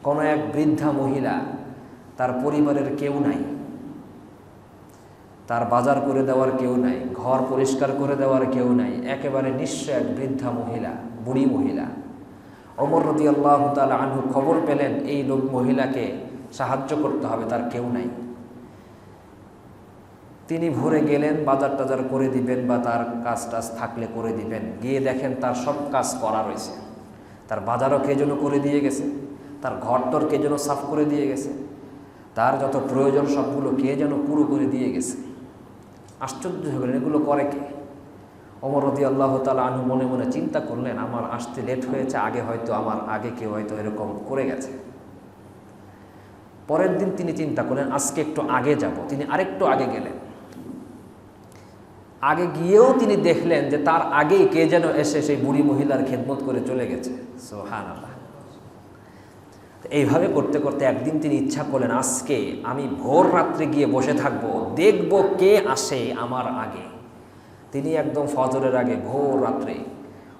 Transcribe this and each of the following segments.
কোনো এক বৃদ্ধা মহিলা, তার পরিবারের কেউ নাই, তার বাজার করে দেওয়ার কেউ নাই, ঘর পরিষ্কার করে দেওয়ার কেউ নাই, একেবারে নিঃস্ব এক বৃদ্ধা মহিলা, বুড়ি মহিলা। ওমর রাদিয়াল্লাহু তাআলা আনহু খবর পেলেন এই লোক মহিলাকে সাহায্য করতে হবে, তার কেউ নাই। তিনি ভোরে গেলেন, বাজার টাজার করে দিবেন বা তার কাজ টাজ থাকলে করে দিবেন। গিয়ে দেখেন তার সব কাজ করা রয়েছে, তার বাজারও কে যেন করে দিয়ে গেছে, তার ঘরটর কে যেন সাফ করে দিয়ে গেছে, তার যত প্রয়োজন সবগুলো কে যেন পুরো করে দিয়ে গেছে। আশ্চর্য হয়ে গেলেন, এগুলো করে কে? ওমর রাদিয়াল্লাহু তাআলা আনহু মনে মনে চিন্তা করলেন, আমার আসতে লেট হয়েছে, আগে হয়তো আমার আগে কেউ হয়তো এরকম করে গেছে। পরের দিন তিনি চিন্তা করলেন আজকে একটু আগে যাব। তিনি আরেকটু আগে গেলেন। আগে গিয়েও তিনি দেখলেন যে তার আগেই কে যেন এসে সেই বুড়ি মহিলার খেদমত করে চলে গেছে। সুবহানাল্লাহ। এইভাবে করতে করতে একদিন তিনি ইচ্ছা করলেন আজকে আমি ভোর রাত্রে গিয়ে বসে থাকবো, দেখব কে আসে আমার আগে। তিনি একদম ফজরের আগে ভোর রাত্রে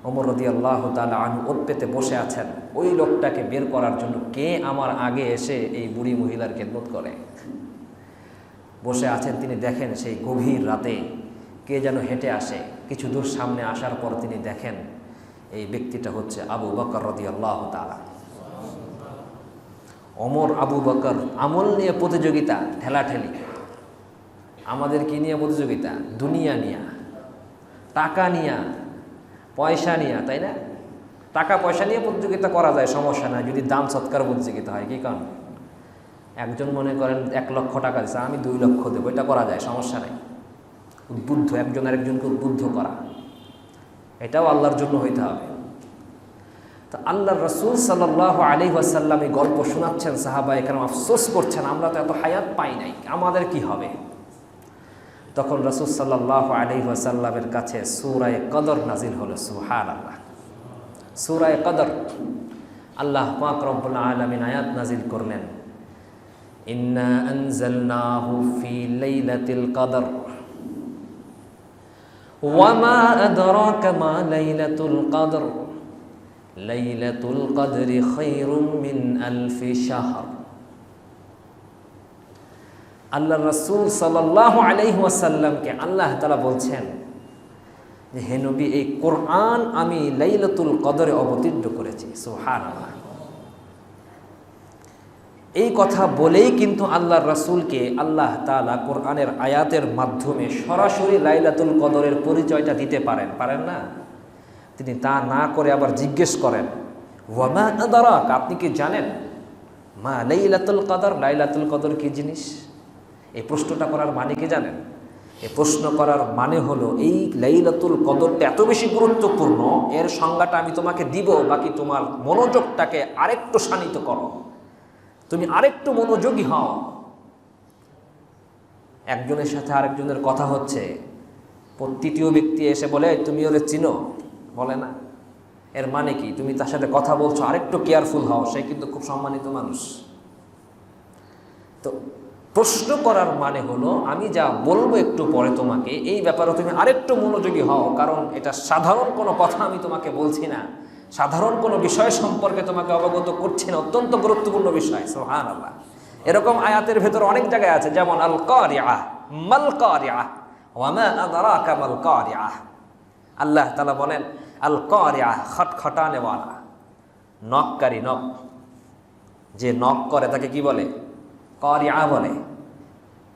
ওমর রাদিয়াল্লাহু তাআলা আনহু ওত পেতে বসে আছেন ওই লোকটাকে বের করার জন্য, কে আমার আগে এসে এই বুড়ি মহিলার খেদমত করে। বসে আছেন, তিনি দেখেন সেই গভীর রাতে কে যেন হেঁটে আসে। কিছু দূর সামনে আসার পর তিনি দেখেন এই ব্যক্তিটা হচ্ছে আবু বকর রাদিয়াল্লাহু তাআলা। ওমর আবু বকর আমল নিয়ে প্রতিযোগিতা, ঠেলাঠেলি। আমাদের কি নিয়ে প্রতিযোগিতা? দুনিয়া নিয়া, টাকা নিয়া, পয়সা নিয়া, তাই না? টাকা পয়সা নিয়ে প্রতিযোগিতা করা যায়, সমস্যা নাই, যদি দান সৎকার প্রতিযোগিতা হয়। কি কারণ? একজন মনে করেন 1 লক্ষ টাকা দিচ্ছে, আমি 2 লক্ষ দেবো, এটা করা যায়, সমস্যা নেই। উদ্বুদ্ধ, একজন আরেকজনকে উদ্বুদ্ধ করা, এটাও আল্লাহর জন্য হইতে হবে। তো আল্লাহর রাসূল সাল্লাল্লাহু আলাইহি ওয়াসাল্লাম এই গল্প শোনাচ্ছেন, সাহাবায়ে কেরাম আফসোস করছেন, আমরা তো এত হায়াত পাই নাই, আমাদের কি হবে? তখন রাসূল সাল্লাল্লাহু আলাইহি ওয়াসাল্লামের কাছে সূরা কদর নাজিল হলো। সুবহানাল্লাহ। সূরা কদর, আল্লাহ পাক রব্বুল আলামিন আয়াত নাজিল করলেন, ইন্না আনজালনাহু ফি লাইলাতিল কদর ওয়া মা আদরাকা মা লাইলাতুল কদর লাইলাতুল কদরি খায়রুম মিন আলফি শাহর। আল্লাহ রাসূল সাল্লাল্লাহু আলাইহি ওয়াসাল্লামকে আল্লাহ তাআলা বলছেন যে হে নবী, এই কোরআন আমি লাইলাতুল কদরে অবতীর্ণ করেছি। সুবহানাল্লাহ। এই কথা বলেই কিন্তু আল্লাহর রাসূলকে আল্লাহ তাআলা কোরআনের আয়াতের মাধ্যমে সরাসরি লাইলাতুল কদরের পরিচয়টা দিতে পারেন না? তিনি তা না করে আবার জিজ্ঞেস করেন, ওয়া মা আদরাক, আপনি কি জানেন মা লাইলাতুল কদর, লাইলাতুল কদর কি জিনিস? এই প্রশ্নটা করার মানে কি জানেন? এই প্রশ্ন করার মানে হলো এই লাইলাতুল কদরটা এত বেশি গুরুত্বপূর্ণ, এর সংজ্ঞাটা আমি তোমাকে দিব, বাকি তোমার মনোযোগটাকে আরেকটু শানিত করো, তুমি আরেকটু মনোযোগী হও। একজনের সাথে আরেকজনের কথা হচ্ছে, তৃতীয় ব্যক্তি এসে বলে তুমি ওরে চিনো, বলে না। এর মানে কি? তুমি তার সাথে কথা বলছো, আরেকটু কেয়ারফুল হও, সে কিন্তু খুব সম্মানিত মানুষ। তো প্রশ্ন করার মানে হলো আমি যা বলবো একটু পরে তোমাকে, এই ব্যাপারে তুমি আরেকটু মনোযোগী হও, কারণ এটা সাধারণ কোনো কথা আমি তোমাকে বলছি না, সাধারণ কোনো বিষয় সম্পর্কে তোমাকে অবগত করছি না, অত্যন্ত গুরুত্বপূর্ণ বিষয়। সুবহানাল্লাহ। এরকম আয়াতের ভেতর অনেক জায়গায় আছে, যেমন আল কারিআহ, মাল কারিআহ, ওয়া মা আদরাকা মাল কারিআহ। আল্লাহ তাআলা বলেন আল কারিআহ, খটখটানেওয়ালা, নককারী, নক, যে নক করে তাকে কি বলে? কারিআহ বলে।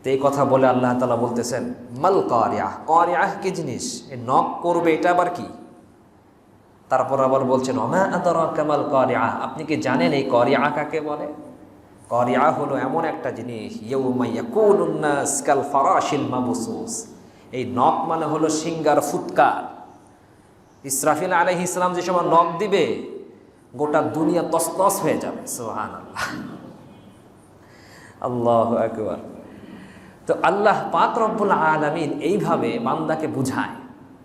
তো এই কথা বলে আল্লাহ তাআলা বলতেছেন মাল কারিআহ, কারিআহ কি জিনিস? এই নক করবে, এটা আবার কি? তারপর আবার বলছেন ওয়া মা আদরাকা মাল কারিআহ, আপনি কি জানেন এই কারিআহ কাকে বলে? কারিআহ হলো এমন একটা জিনিস, ইয়াউমা ইয়াকুনুন নাস কাল ফারাশিল মাবসুস। এই নক মানে হলো সিঙ্গার, ফুৎকার। ইসরাফিল আলাইহিস সালাম যে সময় নক দিবে, গোটা দুনিয়া তছনছ হয়ে যাবে। সুবহানাল্লাহ, আল্লাহু আকবার। তো আল্লাহ পাক রব্বুল আলামিন এইভাবে বান্দাকে বুঝায়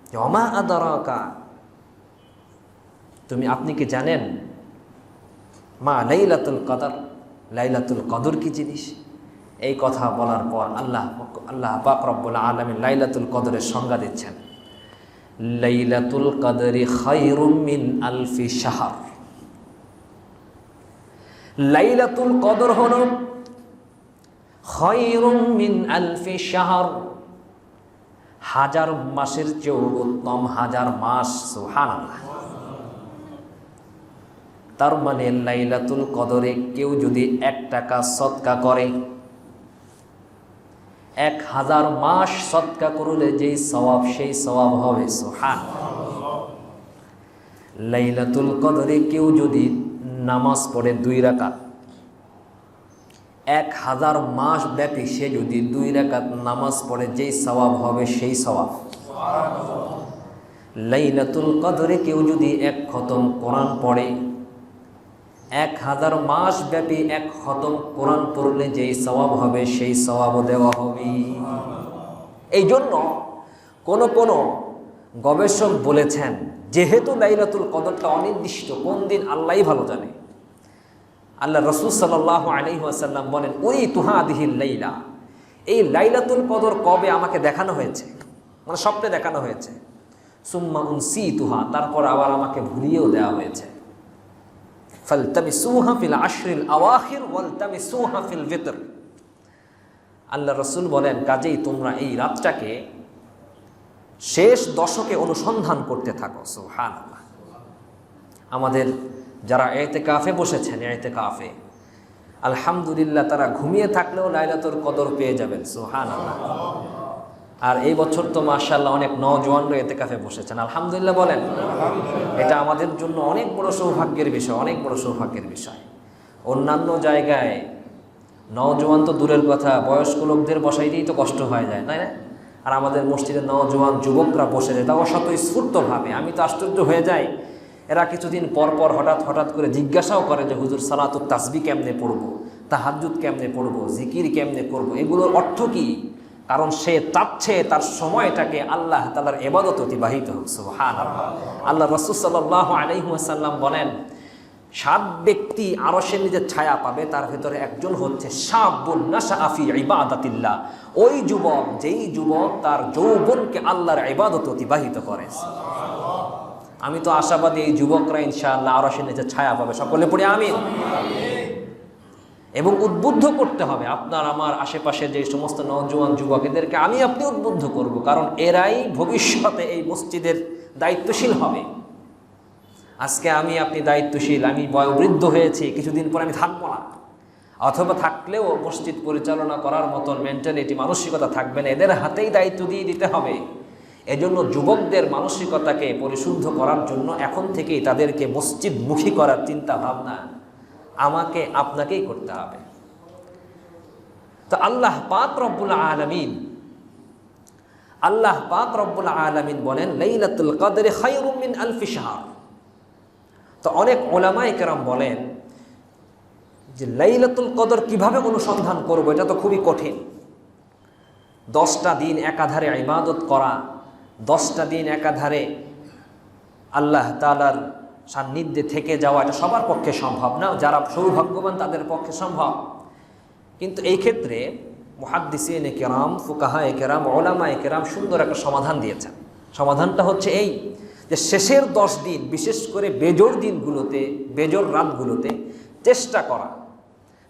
যে ওয়া মা আদরাকা, আপনি কি জানেন মা লাইলাতুল কদর, লাইলাতুল কদর কি জিনিস? এই কথা বলার পর আল্লাহ পাক রব্বুল আলামিন লাইলাতুল কদরের সংজ্ঞা দিচ্ছেন, লাইলাতুল কদরি খায়রুম মিন আলফি শাহর। লাইলাতুল কদর হলো খায়রুম মিন আলফি শাহর, হাজার মাসের চেয়েও উত্তম হাজার মাস। সুবহানাল্লাহ। তার মানে লাইলাতুল কদরে কেউ যদি 1 টাকা সদকা করে, 1000 মাস সদকা করলে যেই সওয়াব সেই সওয়াব হবে। সুবহানাল্লাহ। লাইলাতুল কদরে কেউ যদি নামাজ পড়ে 2 রাকাত, 1000 মাস ব্যাপী সে যদি 2 রাকাত নামাজ পড়ে যেই সওয়াব হবে সেই সওয়াব। লাইলাতুল কদরে কেউ যদি 1 খতম কোরআন পড়ে, 1000 মাস ব্যাপী 1 খতম কোরআন পড়লে যেই সওয়াব হবে সেই সওয়াবও দেওয়া হবে। এই জন্য কোন গবেষক বলেছেন, যেহেতু লাইলাতুল কদরটা অনির্দিষ্ট, কোন দিন আল্লাহই ভালো জানে, আল্লাহ রাসূল সাল্লাল্লাহু আলাইহি ওয়াসাল্লাম বলেন, ওই তুহাদিহিল লাইলা, এই লাইলাতুল কদর কবে আমাকে দেখানো হয়েছে, মানে স্বপ্নে দেখানো হয়েছে। সুম্মা উনসিতুহা, তারপর আবার আমাকে ভুলিয়েও দেওয়া হয়েছে। ফালতামিসুহা ফিল আশরিল আওয়াখির ওয়ালতামিসুহা ফিল ভিতর। আল্লাহ রাসূল বলেন, কাজেই তোমরা এই রাতটাকে শেষ দশকে অনুসন্ধান করতে থাকো। সুবহানাল্লাহ। আমাদের যারা ইতিকাফে বসেছেন, ইতিকাফে আলহামদুলিল্লাহ তারা ঘুমিয়ে থাকলেও লাইলাতুল কদর পেয়ে যাবেন। সুবহানাল্লাহ। আর এই বছর তো মাশাআল্লাহ অনেক নওজওয়ানরা ইতিকাফে বসেছেন, আলহামদুলিল্লাহ বলেন। এটা আমাদের জন্য অনেক বড় সৌভাগ্যের বিষয়, অনেক বড় সৌভাগ্যের বিষয়। অন্যান্য জায়গায় নওজওয়ান তো দূরের কথা, বয়স্ক লোকদের বসাইতেই তো কষ্ট হয়ে যায়, তাই না? আর আমাদের মসজিদে নওজওয়ান যুবকরা বসে যায়, তাও স্বতঃস্ফূর্তভাবে। আমি তো আশ্চর্য হয়ে যাই, এরা কিছুদিন পর পর হঠাৎ করে জিজ্ঞাসাও করে যে হুজুর সালাতুত তাসবিহ কেমনে পড়বো, তাহাজ্জুদ কেমনে পড়বো, জিকির কেমনে করবো, এগুলোর অর্থ কি? কারণ সে চাচ্ছে তার সময়টাকে আল্লাহ তাআলার ইবাদত অতিবাহিত হোক। সুবহানাল্লাহ। আল্লাহ রাসূল সাল্লাল্লাহু আলাইহি ওয়াসাল্লাম বলেন, 7 ব্যক্তি আরশের নিচে ছায়া পাবে, তার ভিতরে একজন হচ্ছে শাবুন নাশাআ ফি ইবাদাতিল্লাহ, ওই যুবক যেই যুবক তার যৌবনকে আল্লাহর ইবাদত অতিবাহিত করে। আমি তো আশাবাদী এই যুবকরা ইনশাআল্লাহ আরশের নিচে ছায়া পাবে। সকলে পড়ি আমিন। এবং উদ্বুদ্ধ করতে হবে আপনার আমার আশেপাশে যে সমস্ত নওজোয়ান যুবক, এদেরকে আপনি উদ্বুদ্ধ করব, কারণ এরাই ভবিষ্যতে এই মসজিদের দায়িত্বশীল হবে। আজকে আপনি দায়িত্বশীল, আমি বয়োবৃদ্ধ হয়েছি, কিছুদিন পর আমি থাকবো না, অথবা থাকলেও মসজিদ পরিচালনা করার মতন মেন্টালিটি, মানসিকতা থাকবে না, এদের হাতেই দায়িত্ব দিয়ে দিতে হবে। এজন্য যুবকদের মানসিকতাকে পরিশুদ্ধ করার জন্য এখন থেকেই তাদেরকে মসজিদমুখী করার চিন্তা ভাবনা আমাকে আপনাকেই করতে হবে। তো আল্লাহ পাক রব্বুল আলামিন বলেন, লাইলাতুল কদরি খায়রুম মিন আলফি শাহর। তো অনেক উলামায়ে কেরাম বলেন যে লাইলাতুল কদর কিভাবে অনুসন্ধান করব, এটা তো খুবই কঠিন। 10টা দিন একাধারে ইবাদত করা, 10টা দিন একাধারে আল্লাহ তাআলার সান্নিধ্যে থেকে যাওয়া, এটা সবার পক্ষে সম্ভব না। যারা সৌভাগ্যবান তাদের পক্ষে সম্ভব। কিন্তু এই ক্ষেত্রে মুহাদ্দিসিনে কেরাম, ফুকাহায়ে কেরাম, উলামায়ে কেরাম সুন্দর একটা সমাধান দিয়েছেন। সমাধানটা হচ্ছে এই যে শেষের 10 দিন, বিশেষ করে বেজোড় দিনগুলোতে, বেজোড় রাতগুলোতে চেষ্টা করা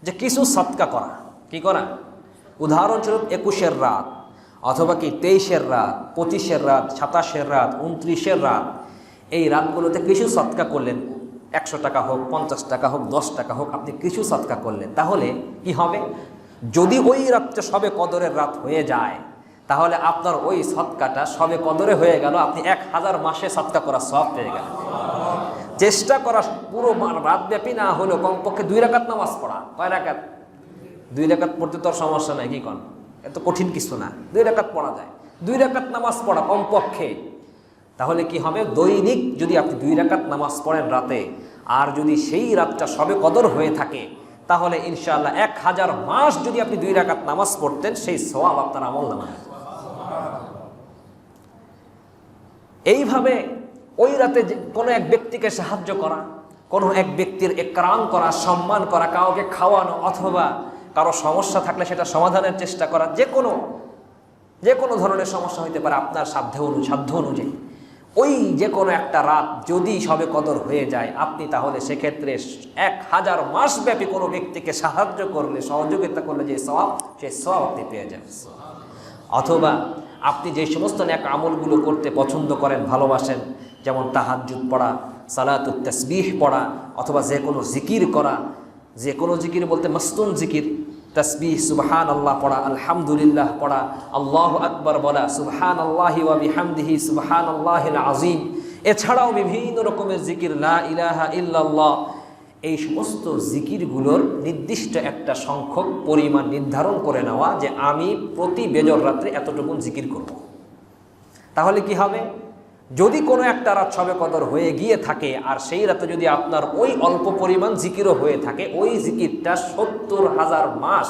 যে কিছু সদকা করা। কি করা? উদাহরণস্বরূপ 21-এর রাত, অথবা কি 23-এর রাত, 25-এর রাত, 27-এর রাত, 29-এর রাত, এই রাতগুলোতে কিছু সদকা করলেন। 100 টাকা হোক, 50 টাকা হোক, 10 টাকা হোক, আপনি কিছু সদকা করলেন। তাহলে কি হবে? যদি ওই রাতটা সবে কদরের রাত হয়ে যায়, তাহলে আপনার ওই সদকাটা সবে কদরে হয়ে গেল, আপনি 1000 মাসে সদকা করার সওয়াব পেয়ে গেলেন। চেষ্টা করা পুরো রাতব্যাপী না হলেও কমপক্ষে 2 রাকাত নামাজ পড়া। কয় রাকাত? 2 রাকাত পড়তে তো আর সমস্যা নাই, কি কন? এত কঠিন কিছু না, 2 রাকাত পড়া যায়। 2 রাকাত নামাজ পড়া কমপক্ষে। তাহলে কি হবে? দৈনিক যদি আপনি 2 রাকাত নামাজ পড়েন রাতে, আর যদি সেই রাতটা সবে কদর হয়ে থাকে, তাহলে ইনশাআল্লাহ 1000 মাস যদি আপনি 2 রাকাত নামাজ পড়তেন, সেই সওয়াব আপনার আমলনামায়। এইভাবে ওই রাতে কোনো এক ব্যক্তিকে সাহায্য করা, কোনো এক ব্যক্তির ইকরাম করা, সম্মান করা, কাউকে খাওয়ানো, অথবা কারো সমস্যা থাকলে সেটা সমাধানের চেষ্টা করা, যে কোনো ধরনের সমস্যা হইতে পারে আপনার সাধ্য অনুযায়ী, ওই যে কোনো একটা রাত যদি সবে কদর হয়ে যায়, আপনি তাহলে সেক্ষেত্রে 1000 মাস ব্যাপী কোনো ব্যক্তিকে সাহায্য করলে, সহযোগিতা করলে যে সওয়াব, সেই সওয়াব আপনি পেয়ে যাবেন। অথবা আপনি যে সমস্ত নেক আমলগুলো করতে পছন্দ করেন, ভালোবাসেন, যেমন তাহাজ্জুদ পড়া, সালাতুত তাসবিহ পড়া, অথবা যে কোনো জিকির করা, যে কোনো জিকির বলতে মাসতুন জিকির, তাসবিহ সুবহানাল্লাহ পড়া, আলহামদুলিল্লাহ পড়া, আল্লাহু আকবার বলা, সুবহানাল্লাহি ওয়া বিহামদিহি সুবহানাল্লাহিল আযীম, এছাড়াও বিভিন্ন রকমের জিকির, লা ইলাহা ইল্লাল্লাহ, এই সমস্ত জিকিরগুলোর নির্দিষ্ট একটা সংখ্যক পরিমাণ নির্ধারণ করে নেওয়া যে আমি প্রতি বেজর রাত্রে এতটুকু জিকির করব। তাহলে কি হবে, যদি কোনো একটা রাত সবে কদর হয়ে গিয়ে থাকে আর সেই রাতে যদি আপনার ওই অল্প পরিমাণ জিকিরও হয়ে থাকে, ওই জিকিরটা 70,000 মাস,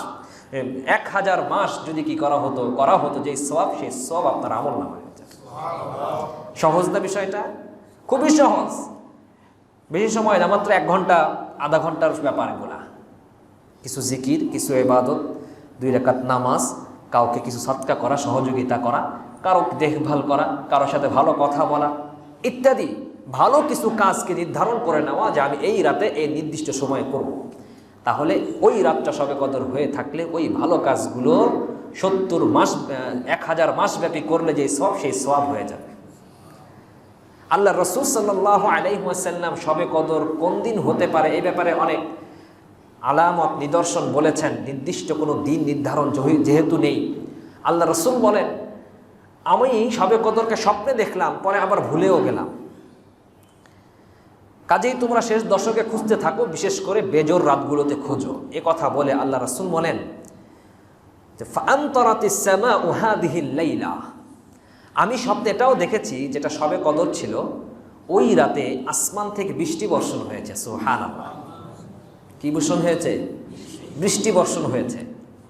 1000 মাস যদি কি করা হতো যে সওয়াব, সেই সওয়াব আপনার আমলনামায় হয়ে যাবে। সহজ না বিষয়টা? খুবই সহজ, বেশি সময় না, মাত্র 1 ঘন্টা আধা ঘন্টার ব্যাপার এগুলা। কিছু জিকির, কিছু ইবাদত, 2 রাকাত নামাজ, কাউকে কিছু সদকা করা, সহযোগিতা করা, কারো দেখভাল করা, কারোর সাথে ভালো কথা বলা ইত্যাদি ভালো কিছু কাজকে নির্ধারণ করে নেওয়া যে আমি এই রাতে এই নির্দিষ্ট সময় করব। তাহলে ওই রাতটা সবে কদর হয়ে থাকলে ওই ভালো কাজগুলো 1000 মাস ব্যাপী করলে যে সওয়াব, সেই সওয়াব হয়ে যাবে। আল্লাহ রাসূল সাল্লাল্লাহু আলাইহি ওয়াসাল্লাম সবে কদর কোন দিন হতে পারে এই ব্যাপারে অনেক আলামত, নিদর্শন বলেছেন। নির্দিষ্ট কোনো দিন নির্ধারণ যেহেতু নেই, আল্লাহ রাসূল বলেন, আমি সবে কদরকে স্বপ্নে দেখলাম, পরে আবার ভুলেও গেলাম। কাজেই তোমরা শেষ দশকে খুঁজতে থাকো, বিশেষ করে বেজোর রাতগুলোতে খোঁজো। এ কথা বলে আল্লাহ রাসূল বলেন যে ফাআমতারাতিস সামাউ হাদিহিল লাইলা, আমি স্বপ্নে এটাও দেখেছি যেটা সবে কদর ছিল, ওই রাতে আসমান থেকে বৃষ্টি বর্ষণ হয়েছে। সুবহানাল্লাহ, কি বর্ষণ হয়েছে? বৃষ্টি বর্ষণ হয়েছে।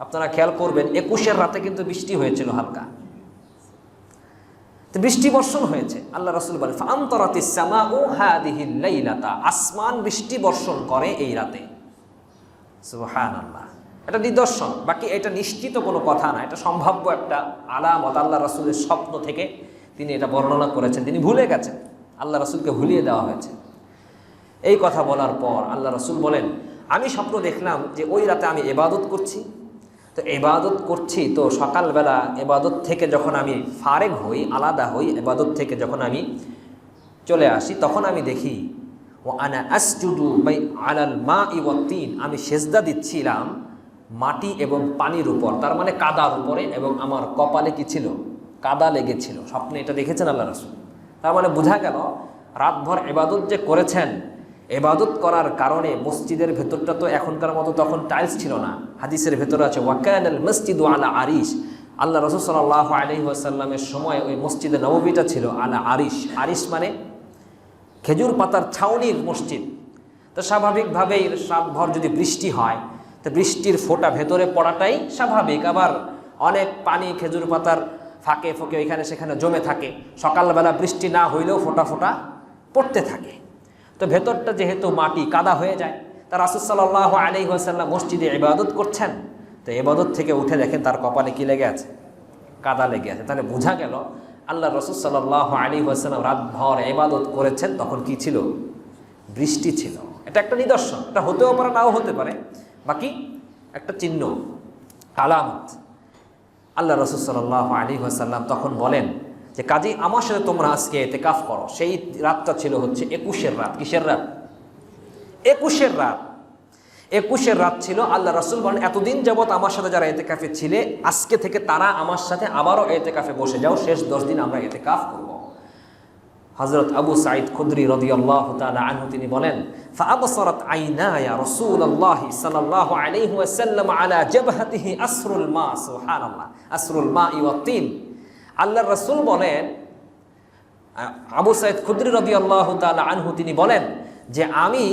আপনারা খেয়াল করবেন 21-এর রাতে কিন্তু বৃষ্টি হয়েছিল হালকা, তো বৃষ্টি বর্ষণ হয়েছে। আল্লাহ রাসূল বলেন ফাআমতারাতিস সামাউ হাদিহিল লাইলাতা, আসমান বৃষ্টি বর্ষণ করে এই রাতে। সুবহানাল্লাহ, এটা নিদর্শন, বাকি এটা নিশ্চিত কোনো কথা না, এটা সম্ভাব্য একটা আলামত। আল্লাহ রাসূলের স্বপ্ন থেকে তিনি এটা বর্ণনা করেছেন, তিনি ভুলে গেছেন, আল্লাহ রাসূলকে ভুলিয়ে দেওয়া হয়েছে। এই কথা বলার পর আল্লাহ রাসূল বলেন, আমি স্বপ্ন দেখলাম যে ওই রাতে আমি ইবাদত করছি, তো ইবাদত করছি, তো সকালবেলা ইবাদত থেকে যখন আমি ফারেগ হই, আলাদা হই, ইবাদত থেকে যখন আমি চলে আসি, তখন আমি দেখি ও আনা আসজুদু বাই আলাল মাই ওয়াত তিন, আমি সেজদা দিচ্ছিলাম মাটি এবং পানির উপর, তার মানে কাদার উপরে, এবং আমার কপালে কি ছিল? কাদা লেগেছিল। স্বপ্নে এটা দেখেছেন আল্লাহ রাসূল। তার মানে বোঝা গেল রাতভর ইবাদত যে করেছেন, ইবাদত করার কারণে মসজিদের ভেতরটা তো এখনকার মতো তখন টাইলস ছিল না। হাদিসের ভেতরে আছে ওয়াকানাল মসজিদু আলা আরিশ, আল্লাহ রাসূল সাল্লাল্লাহু আলাইহি ওয়াসাল্লামের সময় ওই মসজিদে নববীটা ছিল আলা আরিশ। আরিশ মানে খেজুর পাতার ছাউনির মসজিদ। তো স্বাভাবিকভাবেই রাতভর যদি বৃষ্টি হয়, তো বৃষ্টির ফোঁটা ভেতরে পড়াটাই স্বাভাবিক। আবার অনেক পানি খেজুর পাতার ফাঁকে ফোঁকে এখানে সেখানে জমে থাকে, সকালবেলা বৃষ্টি না হইলেও ফোঁটা ফোঁটা পড়তে থাকে। তো ভেতরটা যেহেতু মাটি কাদা হয়ে যায়, তা রাসূল সাল্লাল্লাহু আলাইহি ওয়াসাল্লাম মসজিদে ইবাদত করছেন, তো ইবাদত থেকে উঠে দেখেন তার কপালে কি লেগে আছে? কাদা লেগে আছে। তাহলে বোঝা গেল আল্লাহ রাসূল সাল্লাল্লাহু আলাইহি ওয়াসাল্লাম রাতভর ইবাদত করেছেন, তখন কি ছিল? বৃষ্টি ছিল। এটা একটা নিদর্শন, এটা হতেও পারে নাও হতে পারে, বাকি একটা চিহ্ন, আলামত। আল্লাহ রাসূল সাল্লাল্লাহু আলাইহি ওয়াসাল্লাম তখন বলেন যে কাজী আমার সাথে তোমরা আজকে ইতিকাফ করো। সেই রাতটা ছিল হচ্ছে 21-এর রাত। কিসের রাত? 21-এর রাত। 21-এর রাত ছিল। আল্লাহ রাসূল বলেন এতদিন যাবত আমার সাথে যারা ইতিকাফে ছিলে, আজকে থেকে তারা আমার সাথে আবারও ইতিকাফে বসে যাও, শেষ 10 দিন আমরা ইতিকাফ করব। হযরত আবু সাঈদ খুদরি রাদিয়াল্লাহু তাআলা আনহু তিনি বলেন ফাআবসারাত আইনায়া রাসূলুল্লাহি সাল্লাল্লাহু আলাইহি ওয়াসাল্লাম আলা জাবহাতিহি আসরুল মা। সুবহানাল্লাহ, আসরুল মাই ওয়াত তিন। আল্লাহর রাসূল বলেন, আবু সাঈদ খুদরি রাদিয়াল্লাহু তাআলা আনহু তিনি বলেন যে আমি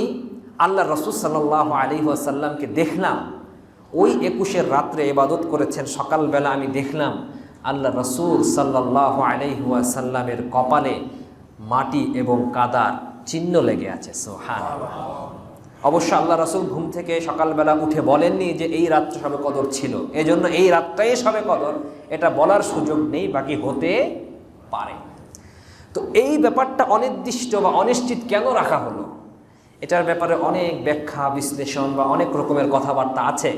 আল্লাহর রাসূল সাল্লাল্লাহু আলাইহি ওয়াসাল্লামকে দেখলাম ওই 21-এর রাত্রে ইবাদত করেছেন। সকালবেলা আমি দেখলাম আল্লাহর রাসূল সাল্লাল্লাহু আলাইহি ওয়াসাল্লামের কপালে মাটি এবং কাদার চিহ্ন লেগে আছে। সুবহানাল্লাহ। অবশ্য আল্লাহ রাসূল ঘুম থেকে সকালবেলা উঠে বলেননি যে এই রাতটা সবে কদর ছিল, এজন্য এই রাতটাই সবে কদর, এটা বলার সুযোগ নেই, বাকি হতে পারে। তো এই ব্যাপারটা অনির্দিষ্ট বা অনিশ্চিত কেন রাখা হলো, এটার ব্যাপারে অনেক ব্যাখ্যা বিশ্লেষণ বা অনেক রকমের কথাবার্তা আছে।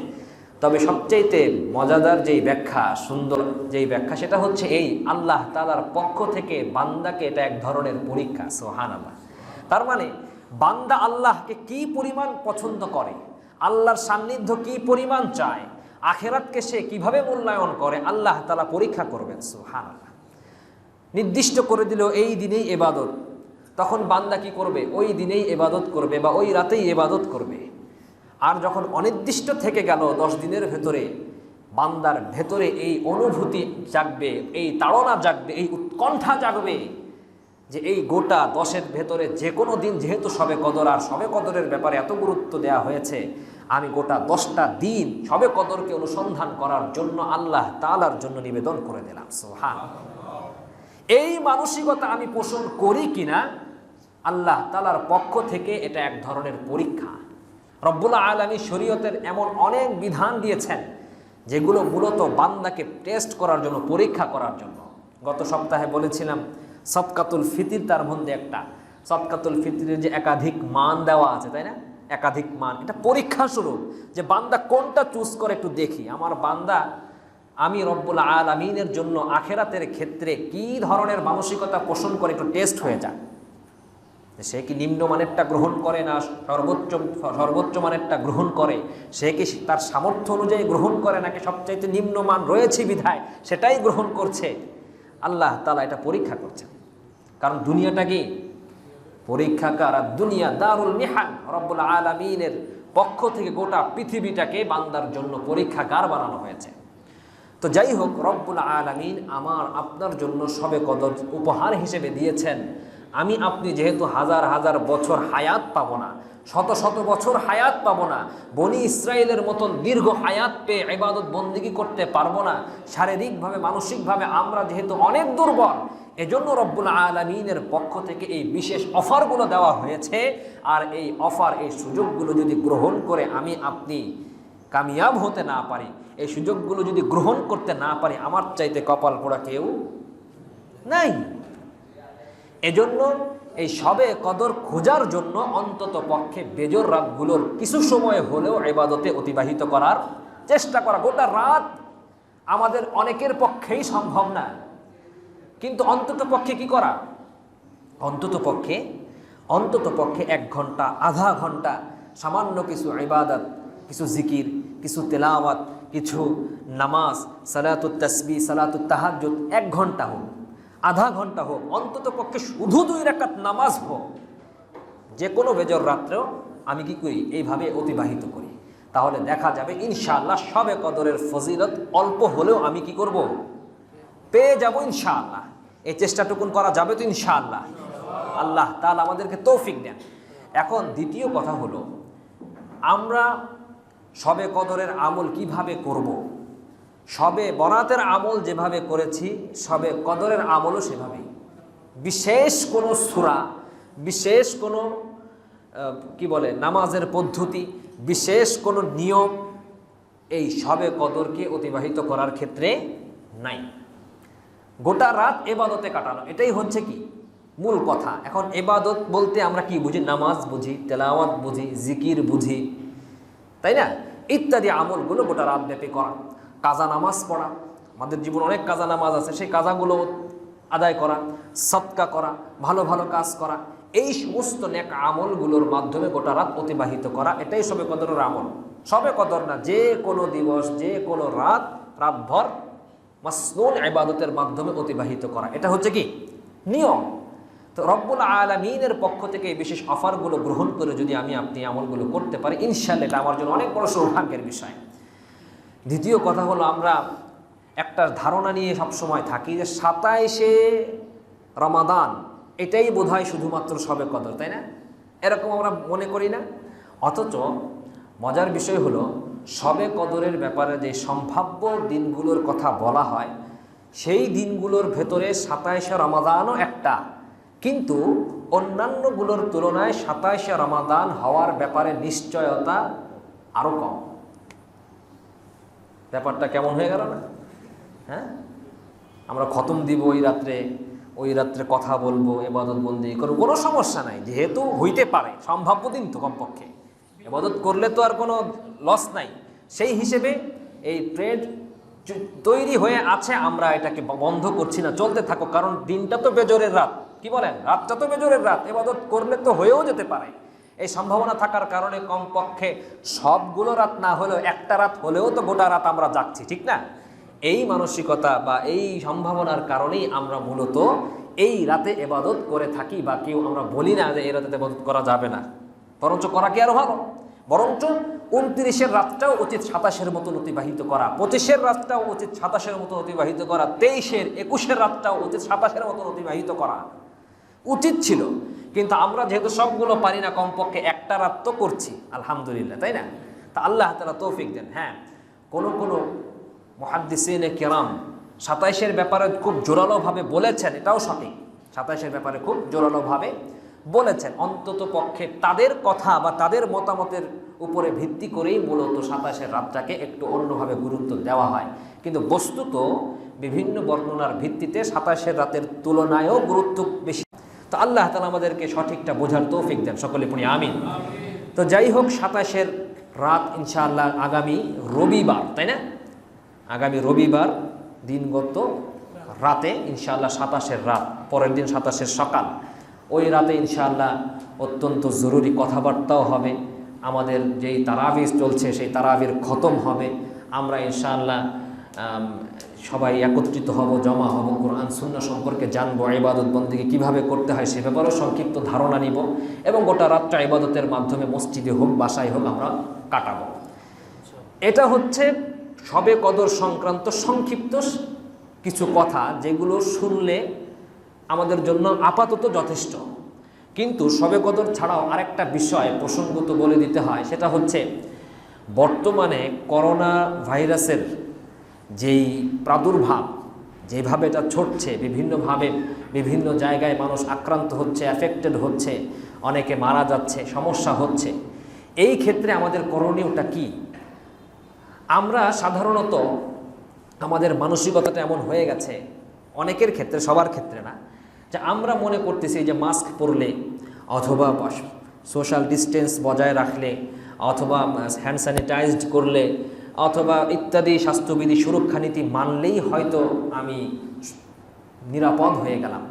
তবে সবচাইতে মজাদার যেই ব্যাখ্যা, সুন্দর যেই ব্যাখ্যা, সেটা হচ্ছে এই, আল্লাহ তাআলার পক্ষ থেকে বান্দাকে এটা এক ধরনের পরীক্ষা। সুবহানাল্লাহ। তার মানে বান্দা আল্লাহকে কি পরিমাণ পছন্দ করে, আল্লাহর সান্নিধ্য কি পরিমাণ চায়, আখেরাতকে সে কিভাবে মূল্যায়ন করে, আল্লাহ তাআলা পরীক্ষা করবেন। সুবহানাল্লাহ। নির্দিষ্ট করে দিল এই দিনেই ইবাদত, তখন বান্দা কি করবে? ওই দিনেই ইবাদত করবে বা ওই রাতেই ইবাদত করবে। আর যখন অনির্দিষ্ট থেকে গেল 10 দিনের ভেতরে, বান্দার ভেতরে এই অনুভূতি জাগবে, এই তাড়না জাগবে, এই উৎকণ্ঠা জাগবে যে এই গোটা 10-এর ভেতরে যে কোনো দিন যেহেতু শবে কদর, আর শবে কদরের ব্যাপারে এত গুরুত্ব দেওয়া হয়েছে, আমি গোটা 10টা দিন শবে কদরকে অনুসন্ধান করার জন্য আল্লাহ তাআলার জন্য নিবেদন করে দিলাম। সুবহানাল্লাহ। এই মানসিকতা আমি পোষণ করি কিনা, আল্লাহ তাআলার পক্ষ থেকে এটা এক ধরনের পরীক্ষা। রব্বুল আলামিন শরীয়তের এমন অনেক বিধান দিয়েছেন যেগুলো মূলত বান্দাকে টেস্ট করার জন্য, পরীক্ষা করার জন্য। গত সপ্তাহে বলেছিলাম সদকাতুল ফিতর তার মধ্যে একটা। সদকাতুল ফিতরের যে একাধিক মান দেওয়া আছে, তাই না? একাধিক মান, এটা পরীক্ষা স্বরূপ যে বান্দা কোনটা চুজ করে একটু দেখি। আমার বান্দা, আমি রব্বুল আলামিনের জন্য আখেরাতের ক্ষেত্রে কি ধরনের মানসিকতা পোষণ করে, একটু টেস্ট হয়ে যায়। সে কি নিম্নমানেরটা গ্রহণ করে না সর্বোচ্চ মানেরটা গ্রহণ করে, সে কি তার সামর্থ্য অনুযায়ী গ্রহণ করে নাকি সবচাইতে নিম্নমান রয়েছে বিধায় সেটাই গ্রহণ করছে। আল্লাহ তাআলা এটা পরীক্ষা করছেন, কারণ দুনিয়াটা কি পরীক্ষাকার। আর দুনিয়া দারুল মিহান, রব্বুল আলামিনের পক্ষ থেকে গোটা পৃথিবীটাকে বান্দার জন্য পরীক্ষাগার বানানো হয়েছে। তো যাই হোক, রব্বুল আলামিন আমার আপনার জন্য শবে কদর উপহার হিসেবে দিয়েছেন। আমি আপনি যেহেতু হাজার হাজার বছর হায়াত পাবো না, শত শত বছর হায়াত পাবো না, বনি ইসরায়েলের মতন দীর্ঘ হায়াত পেয়ে ইবাদত বন্দেগী করতে পারবো না, শারীরিকভাবে মানসিকভাবে আমরা যেহেতু অনেক দুর্বল, এজন্য রব্বুল আলামিনের পক্ষ থেকে এই বিশেষ অফারগুলো দেওয়া হয়েছে। আর এই অফার, এই সুযোগগুলো যদি গ্রহণ করে আমি আপনি কামিয়াব হতে না পারি, এই সুযোগগুলো যদি গ্রহণ করতে না পারি, আমার চাইতে কপাল পোড়া কেউ নাই। এজন্য এই শবে কদর খোঁজার জন্য অন্তত পক্ষে বেজর রাতগুলোর কিছু সময় হলেও ইবাদতে অতিবাহিত করার চেষ্টা করা। গোটা রাত আমাদের অনেকের পক্ষেই সম্ভব না, কিন্তু অন্তত পক্ষে কি করা? অন্তত পক্ষে 1 ঘন্টা, আধা ঘন্টা সামান্য কিছু ইবাদত, কিছু জিকির, কিছু তেলাওয়াত, কিছু নামাজ, সালাতুত তাসবিহ, সালাতুত তাহাজ্জুদ, 1 ঘন্টা হোক, আধা ঘন্টা হোক, অন্তত পক্ষে শুধু 2 রাকাত নামাজ হোক, যে কোনো বেজর রাত্রেও আমি কি করি? এইভাবে অতিবাহিত করি। তাহলে দেখা যাবে ইনশাআল্লাহ শবে কদরের ফজিলত অল্প হলেও আমি কি করব? পেয়ে যাব ইনশাআল্লাহ। এই চেষ্টাটুকুন করা যাবে তো ইনশাআল্লাহ। আল্লাহ তাআলা আমাদেরকে তৌফিক দেন। এখন দ্বিতীয় কথা হলো, আমরা শবে কদরের আমল কিভাবে করব? শবে বরাতের আমল যেভাবে করেছি, শবে কদরের আমলও সেভাবেই। বিশেষ কোনো সূরা, বিশেষ কোনো নামাজের পদ্ধতি, বিশেষ কোনো নিয়ম এই শবে কদরকে অতিবাহিত করার ক্ষেত্রে নাই। গোটা রাত ইবাদতে কাটানো, এটাই হচ্ছে কি মূল কথা। এখন ইবাদত বলতে আমরা কি বুঝি? নামাজ বুঝি, তেলাওয়াত বুঝি, জিকির বুঝি, তাই না? ইত্যাদি আমলগুলো গোটা রাত ব্যাপী করা, কাজা নামাজ পড়া, আমাদের জীবনে অনেক কাজা নামাজ আছে, সেই কাজাগুলো আদায় করা, সদকা করা, ভালো ভালো কাজ করা, এই সমস্ত নেক আমলগুলোর মাধ্যমে গোটা রাত অতিবাহিত করা, এটাই শবে কদরের আমল। শবে কদর না, যে কোনো দিবস, যে কোনো রাতভর মাসনুন ইবাদতের মাধ্যমে অতিবাহিত করা, এটা হচ্ছে কি নিয়ম। তো রব্বুল আলামিনের পক্ষ থেকে এই বিশেষ অফারগুলো গ্রহণ করে যদি আমি আপনি আমলগুলো করতে পারি, ইনশাআল্লাহ এটা আমার জন্য অনেক বড় সৌভাগ্যের বিষয়। দ্বিতীয় কথা হলো, আমরা একটা ধারণা নিয়ে সবসময় থাকি যে 27শে রমাদান এটাই বোধহয় শুধুমাত্র শবে কদর, তাই না? এরকম আমরা মনে করি না? অথচ মজার বিষয় হলো, শবে কদরের ব্যাপারে যে সম্ভাব্য দিনগুলোর কথা বলা হয়, সেই দিনগুলোর ভেতরে 27শে রমাদানও একটা, কিন্তু অন্যান্যগুলোর তুলনায় 27শে রমাদান হওয়ার ব্যাপারে নিশ্চয়তা আরও কম। ব্যাপারটা কেমন হয়ে গেল না? হ্যাঁ, আমরা খতম দিব ওই রাত্রে, ওই রাত্রে কথা বলবো, ইবাদত বন্দি করবো, কোনো সমস্যা নাই, যেহেতু হইতে পারে, সম্ভাব্য দিন তো কমপক্ষে ইবাদত করলে তো আর কোনো লস নাই। সেই হিসেবে এই ট্রেড তৈরি হয়ে আছে, আমরা এটাকে বন্ধ করছি না, চলতে থাকো, কারণ দিনটা তো বেজরের রাত, কি বলেন, রাতটা তো বেজরের রাত, ইবাদত করলে তো হয়েও যেতে পারে। এই সম্ভাবনা থাকার কারণে কমপক্ষে সবগুলো রাত না হলেও একটা রাত হলেও তো গোটা রাত আমরা জাগছি, ঠিক না? এই মানসিকতা বা এই সম্ভাবনার কারণেই আমরা মূলত এই রাতে ইবাদত করে থাকি, বা কেউ আমরা বলি না যে এই রাতে ইবাদত করা যাবে না, বরঞ্চ করা কি আরো ভালো। বরঞ্চ 29-এর রাতটাও উচিত 27-এর মতন অতিবাহিত করা, 25-এর রাতটাও উচিত 27-এর মতন অতিবাহিত করা, 23-এর 21-এর রাতটাও উচিত 27-এর মতন অতিবাহিত করা উচিত ছিল। কিন্তু আমরা যেহেতু সবগুলো পারি না, কমপক্ষে একটা রাত তো করছি, আলহামদুলিল্লাহ, তাই না? তা আল্লাহ তাআলা তৌফিক দেন। হ্যাঁ, কোনো মুহাদ্দিসিনে কেরাম 27-এর ব্যাপারে খুব জোরালোভাবে বলেছেন, এটাও সঠিক, 27-এর ব্যাপারে খুব জোরালোভাবে বলেছেন। অন্তত পক্ষে তাদের কথা বা তাদের মতামতের উপরে ভিত্তি করেই মূলত 27-এর রাতটাকে একটু অন্যভাবে গুরুত্ব দেওয়া হয়। কিন্তু বস্তুত বিভিন্ন বর্ণনার ভিত্তিতে 27-এর রাতের তুলনায়ও গুরুত্ব বেশি। তো আল্লাহ তাআলা আমাদেরকে সঠিকটা বোঝার তৌফিক দেন, সকলে পড়ি আমিন। তো যাই হোক, 27-এর রাত ইনশাআল্লাহ আগামী রবিবার, তাই না? আগামী রবিবার দিনগত রাতে ইনশাআল্লাহ 27-এর রাত, পরের দিন 27-এর সকাল, ওই রাতে ইনশাআল্লাহ অত্যন্ত জরুরি কথাবার্তাও হবে। আমাদের যেই তারাবির চলছে সেই তারাবির খতম হবে। আমরা ইনশাআল্লাহ সবাই একত্রিত হব, জমা হব, কোরআন সুন্নাহ সম্পর্কে জানবো, ইবাদত বন্দেগী কীভাবে করতে হয় সে ব্যাপারেও সংক্ষিপ্ত ধারণা নিব, এবং গোটা রাতটা ইবাদতের মাধ্যমে মসজিদে হোক বাসায় হোক আমরা কাটাবো। এটা হচ্ছে শবে কদর সংক্রান্ত সংক্ষিপ্ত কিছু কথা, যেগুলো শুনলে আমাদের জন্য আপাতত যথেষ্ট। কিন্তু শবে কদর ছাড়াও আরেকটা বিষয় প্রসঙ্গত বলে দিতে হয়, সেটা হচ্ছে বর্তমানে করোনা ভাইরাসের যেই প্রাদুর্ভাব, যেভাবে এটা ছড়ছে, বিভিন্নভাবে বিভিন্ন জায়গায় মানুষ আক্রান্ত হচ্ছে, অ্যাফেক্টেড হচ্ছে, অনেকে মারা যাচ্ছে, সমস্যা হচ্ছে। এই ক্ষেত্রে আমাদের করণীয়টা কি? আমরা সাধারণত আমাদের মানসিকতাটা এমন হয়ে গেছে, অনেকের ক্ষেত্রে, সবার ক্ষেত্রে না, যে আমরা মনে করতেছি যে মাস্ক পরলে অথবা সোশ্যাল ডিস্টেন্স বজায় রাখলে অথবা হ্যান্ড স্যানিটাইজড করলে অথবা ইত্যাদি স্বাস্থ্যবিধি সুরক্ষা নীতি মানলেই হয়তো আমি নিরাপদ হয়ে গেলাম।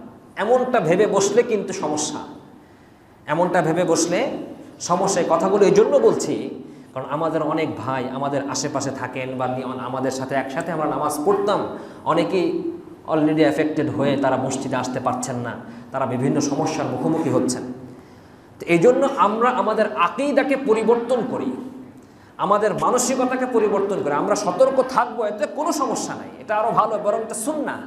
এমনটা ভেবে বসলে কিন্তু সমস্যা, এমনটা ভেবে বসলে সমস্যা। এই কথাগুলো এই জন্য বলছি কারণ আমাদের অনেক ভাই আমাদের আশেপাশে থাকেন, বা আমাদের সাথে একসাথে আমরা নামাজ পড়তাম, অনেকেই অলরেডি অ্যাফেক্টেড হয়ে তারা মসজিদে আসতে পারছেন না, তারা বিভিন্ন সমস্যার মুখোমুখি হচ্ছেন। তো এই জন্য আমরা আমাদের আকীদাকে পরিবর্তন করি, আমাদের মানসিকতাকে পরিবর্তন করে আমরা সতর্ক থাকবো, এতে কোনো সমস্যা নাই, এটা আরও ভালো, বরং এটা সুন্নাহ।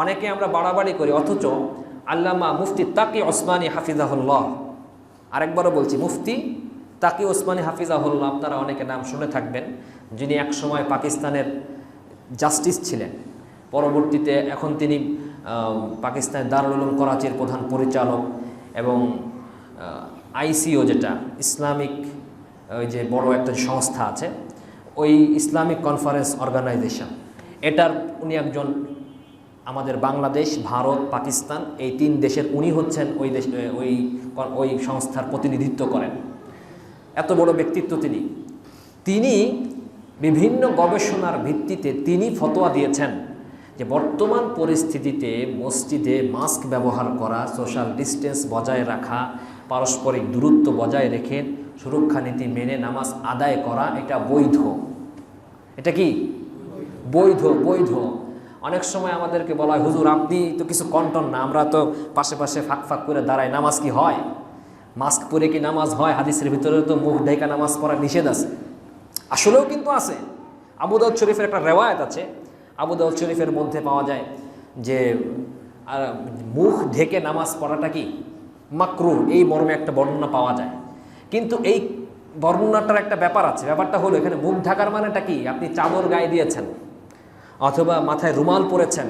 অনেকে আমরা বাড়াবাড়ি করি, অথচ আল্লামা মুফতি তাকি ওসমানী হাফিজাহুল্লাহ, আরেকবারও বলছি, মুফতি তাকি ওসমানী হাফিজাহুল্লাহ, আপনারা অনেকে নাম শুনে থাকবেন, যিনি একসময় পাকিস্তানের জাস্টিস ছিলেন, পরবর্তীতে এখন তিনি পাকিস্তানের দারুল উলুম করাচির প্রধান পরিচালক, এবং আইসিও যেটা ইসলামিক ওই যে বড় একটা সংস্থা আছে, ওই ইসলামিক কনফারেন্স অর্গানাইজেশন, এটার উনি একজন, আমাদের বাংলাদেশ, ভারত, পাকিস্তান এই 3 দেশের উনি হচ্ছেন ওই সংস্থার প্রতিনিধিত্ব করেন। এত বড় ব্যক্তিত্ব তিনি বিভিন্ন গবেষণার ভিত্তিতে তিনি ফতোয়া দিয়েছেন যে বর্তমান পরিস্থিতিতে মসজিদে মাস্ক ব্যবহার করা, সোশ্যাল ডিস্টেন্স বজায় রাখা, পারস্পরিক দূরত্ব বজায় রেখে সুরক্ষা নীতি মেনে নামাজ আদায় করা, এটা বৈধ। এটা কি বৈধ? বৈধ। অনেক সময় আমাদেরকে বলা হয়, হুজুর আপনি তো কিছু কন্টন না, আমরা তো পাশে পাশে ফাঁক ফাঁক করে দাঁড়াই, নামাজ কি হয়? মাস্ক পরে কি নামাজ হয়? হাদিসের ভিতরে তো মুখ ঢেকা নামাজ পড়া নিষেধ আছে। আসলেও কিন্তু আছে। আবু দাউদ শরীফের একটা রেওয়ায়াত আছে, আবু দাউদ শরীফের মধ্যে পাওয়া যায় যে মুখ ঢেকে নামাজ পড়াটা কি মাকরুহ, এই মর্মে একটা বর্ণনা পাওয়া যায়। কিন্তু এই বর্ণনাটার একটা ব্যাপার আছে, ব্যাপারটা হলো এখানে মুখ ঢাকার মানেটা কি? আপনি চাদর গায়ে দিয়েছেন অথবা মাথায় রুমাল পরেছেন,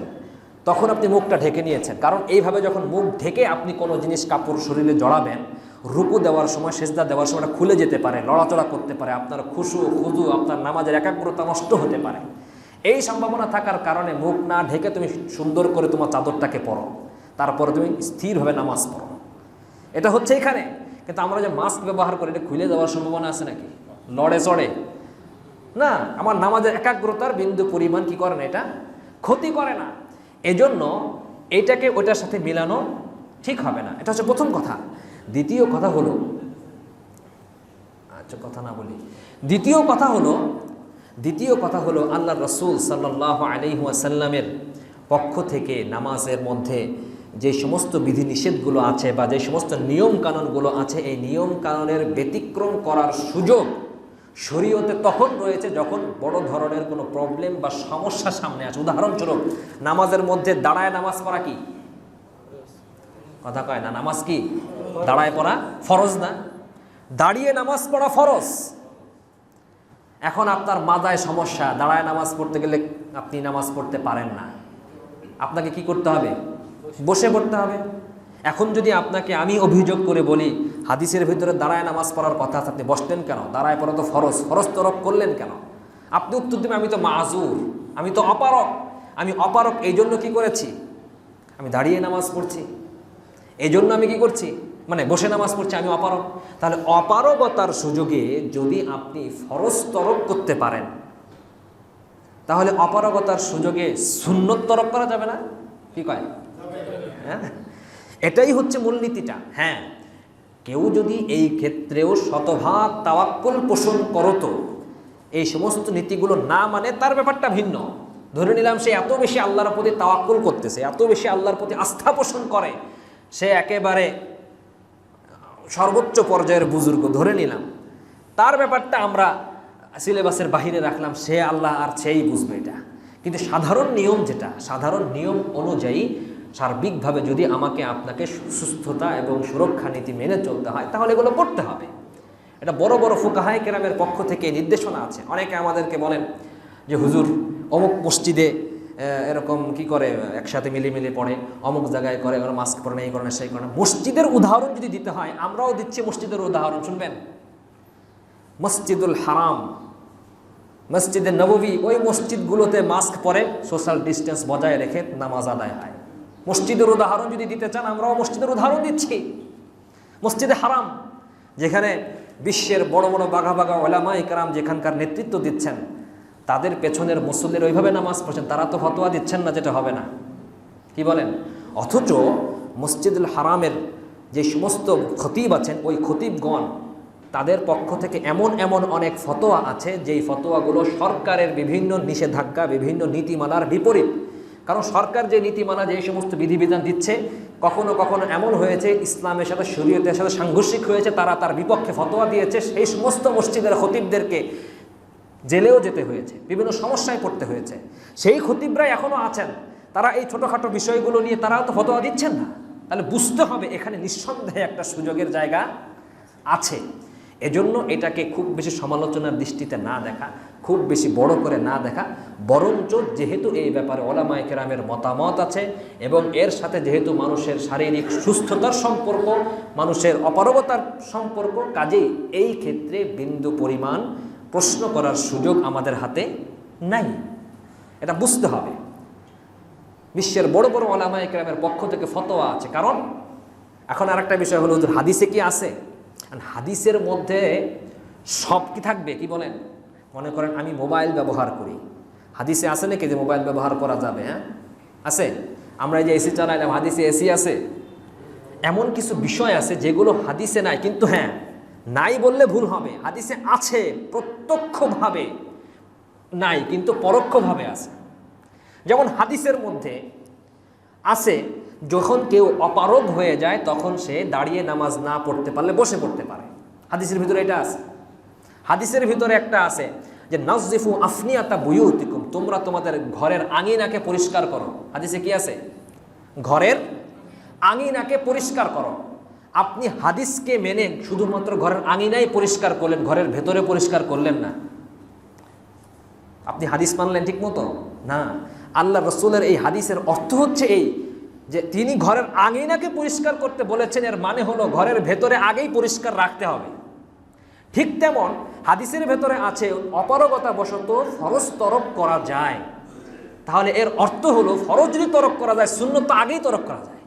তখন আপনি মুখটা ঢেকে নিয়েছেন। কারণ এইভাবে যখন মুখ ঢেকে আপনি কোনো জিনিস কাপড় শরীরে জড়াবেন, রুকু দেওয়ার সময়, সেজদা দেওয়ার সময় খুলে যেতে পারে, লড়াচড়া করতে পারে, আপনার খুজু, আপনার নামাজের একাগ্রতা নষ্ট হতে পারে। এই সম্ভাবনা থাকার কারণে মুখ না ঢেকে তুমি সুন্দর করে তোমার চাদরটাকে পরো। তারপরে তুমি স্থিরভাবে নামাজ পড়ো। এটা হচ্ছে এখানে। কিন্তু আমরা যে মাস্ক ব্যবহার করি, এটা খুলে দেওয়ার সম্ভাবনা আছে নাকি? লড়ে চড়ে না, আমার নামাজের একাগ্রতার বিন্দু পরিমাণ কি করে না, এটা ক্ষতি করে না। এজন্য এইটাকে ওইটার সাথে মিলানো ঠিক হবে না। এটা হচ্ছে প্রথম কথা। দ্বিতীয় কথা হলো, কথা না বলি, দ্বিতীয় কথা হলো আল্লাহর রাসূল সাল্লাল্লাহু আলাইহি ওয়াসাল্লামের পক্ষ থেকে নামাজের মধ্যে যে সমস্ত বিধিনিষেধগুলো আছে বা যে সমস্ত নিয়ম কানুনগুলো আছে, এই নিয়ম কানুনের ব্যতিক্রম করার সুযোগ শরীয়তে তখন রয়েছে যখন বড় ধরনের কোনো প্রবলেম বা সমস্যা সামনে আসে। উদাহরণস্বরূপ, নামাজের মধ্যে দাঁড়ায় নামাজ পড়া কি? কথা কয় না, নামাজ কি দাঁড়ায় পড়া ফরজ না? দাঁড়িয়ে নামাজ পড়া ফরজ। এখন আপনার মাথায় সমস্যা, দাঁড়ায় নামাজ পড়তে গেলে আপনি নামাজ পড়তে পারেন না, আপনাকে কি করতে হবে? বসে পড়তে হবে। এখন যদি আপনাকে আমি অভিযোগ করে বলি হাদিসের ভিতরে দাঁড়ায় নামাজ পড়ার কথা আছে, আপনি বসলেন কেন? দাঁড়ায় পড়া তো ফরজ, ফরজ তরক করলেন কেন? আপনি উত্তর দেবেন আমি তো মাযুর, আমি তো অপারক। আমি অপারক এই জন্য কি করেছি? আমি দাঁড়িয়ে নামাজ পড়ছি, এই জন্য আমি কি করছি, মানে বসে নামাজ পড়ছি, আমি অপারক। তাহলে অপারগতার সুযোগে যদি আপনি ফরজ তরক করতে পারেন, তাহলে অপারগতার সুযোগে সুন্নত তরক করা যাবে না? কি কয়? হ্যাঁ, এটাই হচ্ছে মূলনীতিটা। হ্যাঁ, কেউ যদি এই ক্ষেত্রেও শতভাগ তাওয়াক্কুল পোষণ করতো, এই সমস্ত নীতিগুলো না মানে, তার ব্যাপারটা ভিন্ন। ধরে নিলাম সে এত বেশি আল্লাহর প্রতি তাওয়াক্কুল করতেছে, এত বেশি আল্লাহর প্রতি আস্থা পোষণ করে, সে একেবারে সর্বোচ্চ পর্যায়ের বুজুর্গ ধরে নিলাম, তার ব্যাপারটা আমরা সিলেবাসের বাহিরে রাখলাম, সে আল্লাহ আর সেই বুঝবে এটা। কিন্তু সাধারণ নিয়ম যেটা, সাধারণ নিয়ম অনুযায়ী সার্বিকভাবে যদি আমাকে আপনাকে সুস্থতা এবং সুরক্ষা নীতি মেনে চলতে হয়, তাহলে এগুলো করতে হবে। এটা বড় বড় ফুকাহায়ে কেরামের পক্ষ থেকে নির্দেশনা আছে। অনেকে আমাদেরকে বলেন যে হুজুর অমুক মসজিদে এরকম কি করে, একসাথে মিলে পড়ে, অমুক জায়গায় করে, ওরা মাস্ক পরে না, এই করে না, সেই করে না। মসজিদের উদাহরণ যদি দিতে হয়, আমরাও দিচ্ছি মসজিদের উদাহরণ, শুনবেন। মসজিদুল হারাম, মসজিদে নববী, ওই মসজিদগুলোতে মাস্ক পরে সোশ্যাল ডিস্টেন্স বজায় রেখে নামাজ আদায় হয়। মসজিদের উদাহরণ যদি দিতে চান, আমরাও মসজিদের উদাহরণ দিচ্ছি। মসজিদে হারাম, যেখানে বিশ্বের বড় বড় বাঘা বাঘা ওলামায়ে কেরাম যেখানকার নেতৃত্ব দিচ্ছেন, তাদের পেছনের মুসল্লিরা ওইভাবে নামাজ পড়ছেন, তারা তো ফতোয়া দিচ্ছেন না যেটা হবে না, কি বলেন? অথচ মসজিদুল হারামের যে সমস্ত খতিব আছেন, ওই খতিবগণ তাদের পক্ষ থেকে এমন এমন অনেক ফতোয়া আছে, যেই ফতোয়াগুলো সরকারের বিভিন্ন নিষেধাজ্ঞা, বিভিন্ন নীতিমালার বিপরীত। কারণ সরকার যে নীতিমালা, যে সমস্ত বিধিবিধান দিচ্ছে, কখনো কখনো এমন হয়েছে ইসলামের সাথে শরীয়তের সাথে সাংঘর্ষিক হয়েছে, তারা তার বিপক্ষে ফতোয়া দিয়েছে। সেই সমস্ত মসজিদের খতিবদেরকে জেলেও যেতে হয়েছে, বিভিন্ন সমস্যায় পড়তে হয়েছে। সেই খতিবরাই এখনও আছেন, তারা এই ছোটোখাটো বিষয়গুলো নিয়ে তারাও তো ফতোয়া দিচ্ছেন না। তাহলে বুঝতে হবে এখানে নিঃসন্দেহে একটা সুযোগের জায়গা আছে। এজন্য এটাকে খুব বেশি সমালোচনার দৃষ্টিতে না দেখা, খুব বেশি বড় করে না দেখা, বরঞ্চ যেহেতু এই ব্যাপারে ওলামায়ে কেরামের মতামত আছে এবং এর সাথে যেহেতু মানুষের শারীরিক সুস্থতার সম্পর্ক, মানুষের অপারগতার সম্পর্ক, কাজেই এই ক্ষেত্রে বিন্দু পরিমাণ প্রশ্ন করার সুযোগ আমাদের হাতে নাই। এটা বুঝতে হবে। বিশ্বের বড় বড় ওলামায়ে কেরামের পক্ষ থেকে ফতোয়া আছে। কারণ এখন আরেকটা বিষয় হলো, হাদিসে কি আছে? হাদিসের মধ্যে সব কি থাকবে? কি বলেন? মনে করেন আমি মোবাইল ব্যবহার করি, হাদিসে আছে নাকি যে মোবাইল ব্যবহার করা যাবে? হ্যাঁ আছে। আমরা এই যে এসি চালাইলাম, হাদিসে এসি আছে। এমন কিছু বিষয় আছে যেগুলো হাদিসে নাই, কিন্তু হ্যাঁ, নাই বললে ভুল হবে, হাদিসে আছে, প্রত্যক্ষভাবে নাই কিন্তু পরোক্ষভাবে আছে। যেমন হাদিসের মধ্যে আছে, যখন কেউ অপারগ হয়ে যায় তখন সে দাঁড়িয়ে নামাজ না পড়তে পারলে বসে পড়তে পারে। হাদিসের ভিতরে এটা আছে। হাদিসের ভিতরে একটা আছে যে নাযিফু আফনিয়াতা বুয়ুতিকুম, তোমরা তোমাদের ঘরের আঙিনাকে পরিষ্কার করো। হাদিসে কি আছে? ঘরের আঙিনাকে পরিষ্কার করো। আপনি হাদিসকে মেনে শুধুমাত্র ঘরের আঙিনাই পরিষ্কার করলেন, ঘরের ভেতরে পরিষ্কার করলেন না। আপনি হাদিস মানলেন ঠিক মতো না। আল্লাহ রসুলের এই হাদিসের অর্থ হচ্ছে এই যে তিনি ঘরের আঙিনাকে পরিষ্কার করতে বলেছেন, এর মানে হলো ঘরের ভেতরে আগেই পরিষ্কার রাখতে হবে। ঠিক তেমন হাদিসের ভেতরে আছে অপারগতা বশত ফরজ তরক করা যায়। তাহলে এর অর্থ হলো ফরজ যদি তরক করা যায়, সুন্নত তো আগেই তরক করা যায়।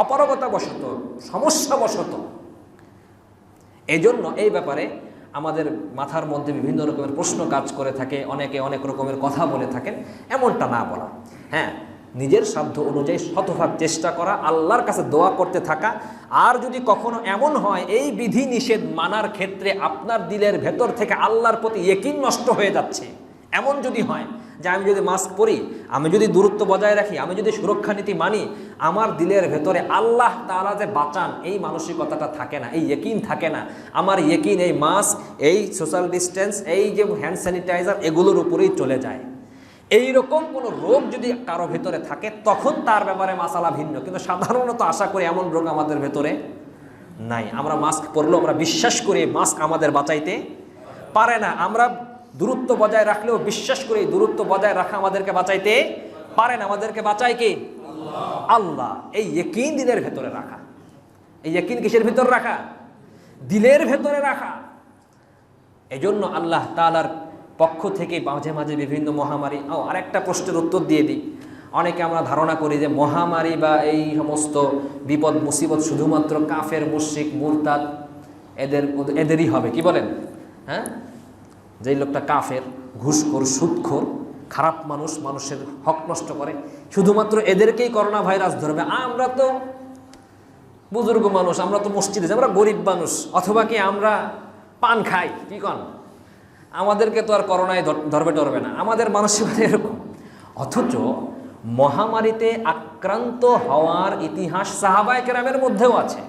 অপারগতাবশত, সমস্যাবশত। এই জন্য এই ব্যাপারে আমাদের মাথার মধ্যে বিভিন্ন রকমের প্রশ্ন কাজ করে থাকে, অনেকে অনেক রকমের কথা বলে থাকেন। এমনটা না বলা, হ্যাঁ, নিজের সাধ্য অনুযায়ী শতভাগ চেষ্টা করা, আল্লাহর কাছে দোয়া করতে থাকা। আর যদি কখনো এমন হয় এই বিধি নিষেধ মানার ক্ষেত্রে আপনার দিলের ভেতর থেকে আল্লাহর প্রতি ইয়াকিন নষ্ট হয়ে যাচ্ছে, এমন যদি হয় যে আমি যদি মাস্ক পরি, আমি যদি দূরত্ব বজায় রাখি, আমি যদি সুরক্ষা নীতি মানি, আমার দিলের ভেতরে আল্লাহ তাআলা যে বাঁচান এই মানসিকতাটা থাকে না, এই ইয়াকিন থাকে না। আমার ইয়াকিন এই মাস্ক, এই সোশ্যাল ডিস্টেন্স, এই যে হ্যান্ড স্যানিটাইজার, এগুলোর উপরেই চলে যায়। এইরকম কোনো রোগ যদি কারো ভেতরে থাকে তখন তার ব্যাপারে মাসালা ভিন্ন, কিন্তু সাধারণত আশা করি এমন রোগ আমাদের ভেতরে নাই। আমরা মাস্ক পরলেও আমরা বিশ্বাস করি মাস্ক আমাদের বাঁচাইতে পারে না। আমরা দূরত্ব বজায় রাখলেও বিশ্বাস করি দূরত্ব বজায় রাখা আমাদেরকে বাঁচাইতে পারে না। আমাদেরকে বাঁচায় কে? আল্লাহ। এই ইয়াকিন দিলের ভেতরে রাখা, এই ইয়াকিন কিসের ভিতর রাখা? দিলের ভেতরে রাখা। এজন্য আল্লাহ তাআলার পক্ষ থেকে মাঝে মাঝে বিভিন্ন মহামারী। আরেকটা প্রশ্নের উত্তর দিয়ে দিই। অনেকে আমরা ধারণা করি যে মহামারী বা এই সমস্ত বিপদ মুসিবত শুধুমাত্র কাফের, মুশরিক, মুরতাদ এদেরই হবে। কি বলেন? হ্যাঁ, যেই লোকটা কাফের, ঘুষখোর, সুদখোর, খারাপ মানুষ, মানুষের হক নষ্ট করে, শুধুমাত্র এদেরকেই করোনা ভাইরাস ধরবে। আমরা তো বুজুর্গ মানুষ, আমরা তো মসজিদে, আমরা গরিব মানুষ, অথবা কি আমরা পান খাই, কি কন, আমাদেরকে তো আর করোনায় ধরবে না। আমাদের মানসিকতা এরকম। অথচ মহামারীতে আক্রান্ত হওয়ার ইতিহাস সাহাবায়ে কেরামের মধ্যেও আছে।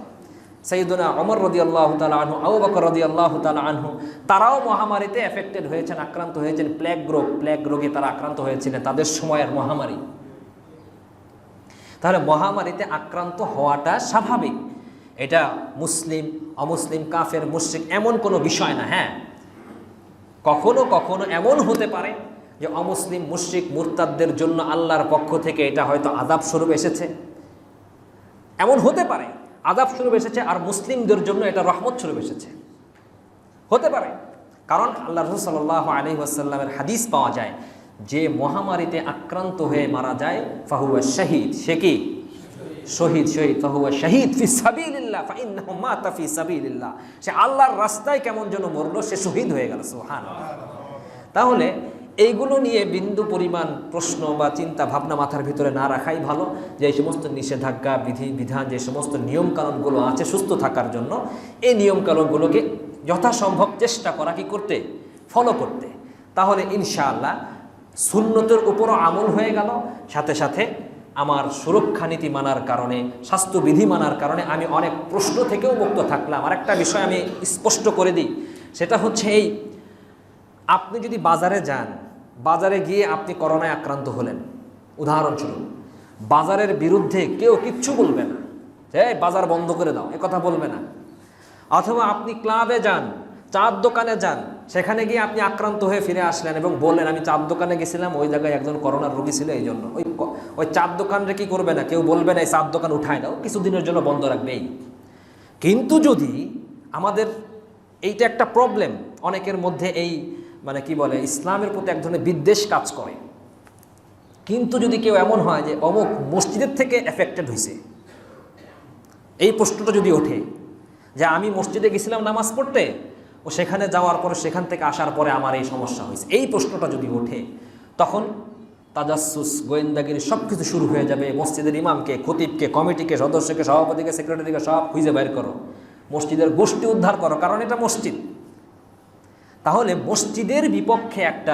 সাইয়্যিদুনা ওমর রাদিয়াল্লাহু তাআলা আনহু, আবু বকর রাদিয়াল্লাহু তাআলা আনহু, তারাও মহামারীতে এফেক্টেড হয়েছেন, আক্রান্ত হয়েছেন। প্লেগ রোগে তারা আক্রান্ত হয়েছিলেন, তাদের সময়ের মহামারী। তাহলে মহামারীতে আক্রান্ত হওয়াটা স্বাভাবিক। এটা মুসলিম, অমুসলিম, কাফের, মুশরিক এমন কোনো বিষয় না। হ্যাঁ, কখনো কখনো এমন হতে পারে যে অমুসলিম, মুশরিক, মুরতাদদের জন্য আল্লাহর পক্ষ থেকে এটা হয়তো আযাব স্বরূপ এসেছে, এমন হতে পারে। আযাব স্বরূপ এসেছে, আর মুসলিমদের জন্য এটা রহমত স্বরূপ এসেছে, হতে পারে। কারণ আল্লাহ রাসূল সাল্লাল্লাহু আলাইহি ওয়াসাল্লামের হাদিস পাওয়া যায়, যে মহামারীতে আক্রান্ত হয়ে মারা যায় ফাহুয়া শাহীদ, সে কি? শহীদ। ফাহুয়া শাহীদ ফি সাবিলিল্লাহ ফাইন্নাহু মাতা ফি সাবিলিল্লাহ, সে আল্লাহর রাস্তায় কেমন যেন মরলো, সে শহীদ হয়ে গেল। সুবহানাল্লাহ। তাহলে এইগুলো নিয়ে বিন্দু পরিমাণ প্রশ্ন বা চিন্তা ভাবনা মাথার ভিতরে না রাখাই ভালো। যে এই সমস্ত নিষেধাজ্ঞা, বিধান, যে সমস্ত নিয়মকানুনগুলো আছে সুস্থ থাকার জন্য, এই নিয়মকানুনগুলোকে যথাসম্ভব চেষ্টা করা কি করতে, ফলো করতে। তাহলে ইনশাআল্লাহ সুন্নতের উপরও আমল হয়ে গেল, সাথে সাথে আমার সুরক্ষা নীতি মানার কারণে, স্বাস্থ্যবিধি মানার কারণে আমি অনেক প্রশ্ন থেকেও মুক্ত থাকলাম। আর একটা বিষয় আমি স্পষ্ট করে দিই, সেটা হচ্ছে এই, আপনি যদি বাজারে যান, বাজারে গিয়ে আপনি করোনায় আক্রান্ত হলেন, উদাহরণস্বরূপ, বাজারের বিরুদ্ধে কেউ কিচ্ছু বলবে না, যে বাজার বন্ধ করে দাও, কথা বলবে না। অথবা আপনি ক্লাবে যান, চার দোকানে যান, সেখানে গিয়ে আপনি আক্রান্ত হয়ে ফিরে আসলেন এবং বললেন আমি চার দোকানে গেছিলাম, ওই জায়গায় একজন করোনার রোগী ছিল, এই জন্য ওই চার দোকানরে কি করবে না, কেউ বলবে না এই চার দোকান উঠায় দাও, কিছুদিনের জন্য বন্ধ রাখবে। কিন্তু যদি আমাদের এইটা একটা প্রবলেম, অনেকের মধ্যে এই মানে কি বলে, ইসলামের প্রতি এক ধরনের বিদ্বেষ কাজ করে। কিন্তু যদি কেউ এমন হয় যে অমুক মসজিদের থেকে এফেক্টেড হয়েছে, এই প্রশ্নটা যদি ওঠে যে আমি মসজিদে গেছিলাম নামাজ পড়তে, ও সেখানে যাওয়ার পরে, সেখান থেকে আসার পরে আমার এই সমস্যা হয়েছে, এই প্রশ্নটা যদি ওঠে, তখন তাজাসসুস, গোয়েন্দাগিরি সব কিছু শুরু হয়ে যাবে। মসজিদের ইমামকে, খতিবকে, কমিটিকে, সদস্যকে, সভাপতিকে, সেক্রেটারিকে সব খুঁজে বের করো, মসজিদের গোষ্ঠী উদ্ধার করো, কারণ এটা মসজিদ। তাহলে মসজিদের বিপক্ষে একটা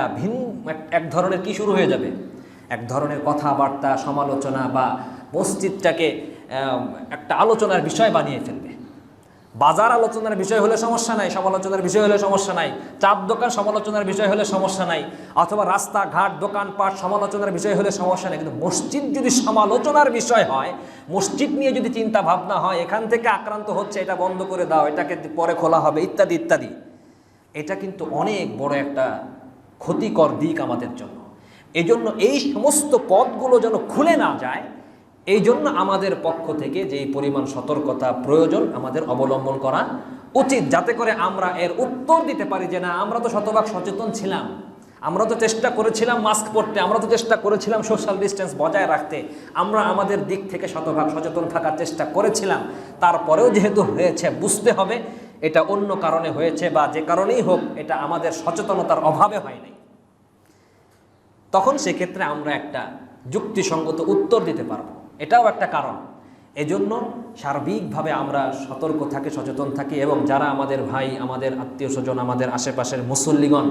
এক ধরনের কি শুরু হয়ে যাবে, এক ধরনের কথাবার্তা, সমালোচনা, বা মসজিদটাকে একটা আলোচনার বিষয় বানিয়ে ফেলবে। বাজার আলোচনার বিষয় হলে সমস্যা নাই, সমালোচনার বিষয় হলে সমস্যা নাই। চার দোকান সমালোচনার বিষয় হলে সমস্যা নাই, অথবা রাস্তাঘাট, দোকানপাট সমালোচনার বিষয় হলে সমস্যা নেই। কিন্তু মসজিদ যদি সমালোচনার বিষয় হয়, মসজিদ নিয়ে যদি চিন্তা ভাবনা হয়, এখান থেকে আক্রান্ত হচ্ছে, এটা বন্ধ করে দাও, এটাকে পরে খোলা হবে, ইত্যাদি ইত্যাদি, এটা কিন্তু অনেক বড় একটা ক্ষতিকর দিক আমাদের জন্য। এই জন্য এই সমস্ত পথগুলো যেন খুলে না যায়, এই জন্য আমাদের পক্ষ থেকে যেই পরিমাণ সতর্কতা প্রয়োজন আমাদের অবলম্বন করা উচিত, যাতে করে আমরা এর উত্তর দিতে পারি যে না, আমরা তো শতভাগ সচেতন ছিলাম, আমরা তো চেষ্টা করেছিলাম মাস্ক পরতে, আমরা তো চেষ্টা করেছিলাম সোশ্যাল ডিস্টেন্স বজায় রাখতে, আমরা আমাদের দিক থেকে শতভাগ সচেতন থাকার চেষ্টা করেছিলাম। তারপরেও যেহেতু হয়েছে, বুঝতে হবে এটা অন্য কারণে হয়েছে, বা যে কারণেই হোক এটা আমাদের সচেতনতার অভাবে হয় নাই। তখন সেক্ষেত্রে আমরা একটা যুক্তিসঙ্গত উত্তর দিতে পারবো, এটাও একটা কারণ। এজন্য সার্বিকভাবে আমরা সতর্ক থাকি, সচেতন থাকি, এবং যারা আমাদের ভাই, আমাদের আত্মীয় স্বজন, আমাদের আশেপাশের মুসল্লিগণ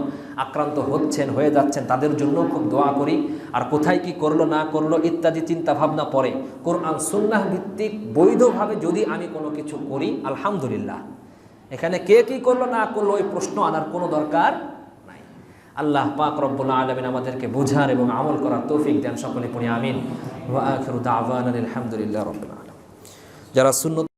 আক্রান্ত হচ্ছেন, হয়ে যাচ্ছেন, তাদের জন্য খুব দোয়া করি। আর কোথায় কি করলো না করলো ইত্যাদি চিন্তা ভাবনা পরে কোরআন সুন্নাহ ভিত্তিক বৈধভাবে যদি আমি কোনো কিছু করি, আলহামদুলিল্লাহ। এখানে কে কি করলো না করলো ওই প্রশ্ন আনার কোনো দরকার নাই। আল্লাহ পাক রব্বুল আলামিন আমাদেরকে বুঝার এবং আমল করার তৌফিক দেন। সকলে পড়ি আমিন। ওয়া আখিরু দাওয়ানা আলহামদুলিল্লাহি রাব্বিল আলামিন। যারা সুন্নত